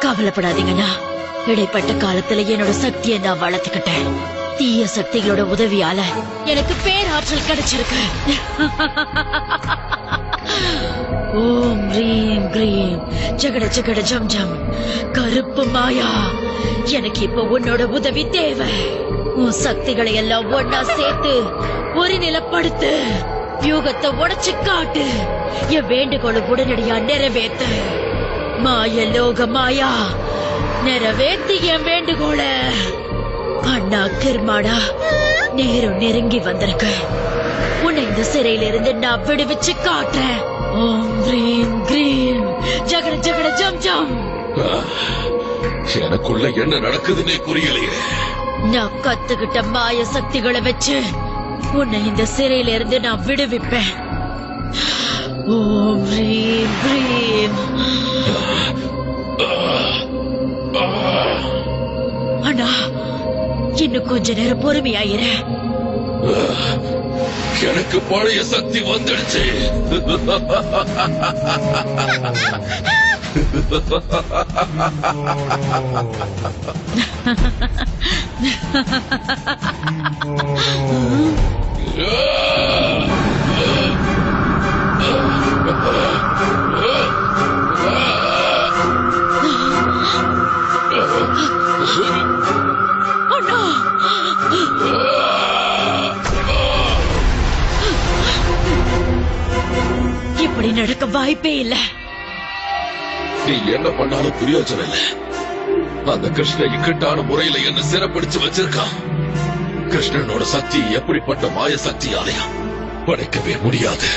கவலைப்படாதீங்கண்ணா, இடைப்பட்ட காலத்துல என்னோட சக்தியை நான் வளர்த்துக்கிட்டேன். தீய சக்திகளோட உதவியால எனக்கு பேராற்றல் கிடைச்சிருக்கு. ஓம் ரீம் கிரீம் ஜகட ஜகட ஜம் ஜம். கருப்பு மாயா, எனக்கு இப்ப உன்னோட உதவி தேவை. உன் சக்திகளை எல்லாம் ஒன்னா சேர்த்து ஒரு நிலப்படுத்து. யூகத்தை உடைச்சு காட்டு. என் வேண்டுகோளை உடனடியா நிறைவேத்து. மாய லோக மாயா, நிறைவேத்து என் வேண்டுகோள. அண்ணா கிர்மாடா, நேரம் நெருங்கி வந்திருக்கு. உன்னை இந்த சிறையில இருந்து நான் விடுவிச்சு காட்டுறேன். ஓம் ரீம் கிரீம் ஜகட ஜகட ஜம் ஜம். எனக்குள்ள என்ன நடக்குதுன்னே புரியலையே. நான் கத்துக்கிட்ட மாய சக்திகளை வச்சு உன்னை இந்த சிறையில இருந்து நான் விடுவிப்பேன். ஓம் ரீம் கிரீம். அண்ணா, இன்னும் கொஞ்ச நேரம் பொறுமையாயிரு. எனக்கு பழைய சக்தி வந்துடுச்சு. அண்ணா, இப்படி நடக்க வாய்ப்பே இல்ல. நீ என்ன பண்ணாலும் பிரயோஜனம் இல்ல. அந்த கிருஷ்ணன் இக்கட்டான முறையில என்ன சிறப்பிடிச்சு வச்சிருக்கான். கிருஷ்ணனோட சக்தி எப்படிப்பட்ட மாய சக்தியாலையும் படைக்கவே முடியாது.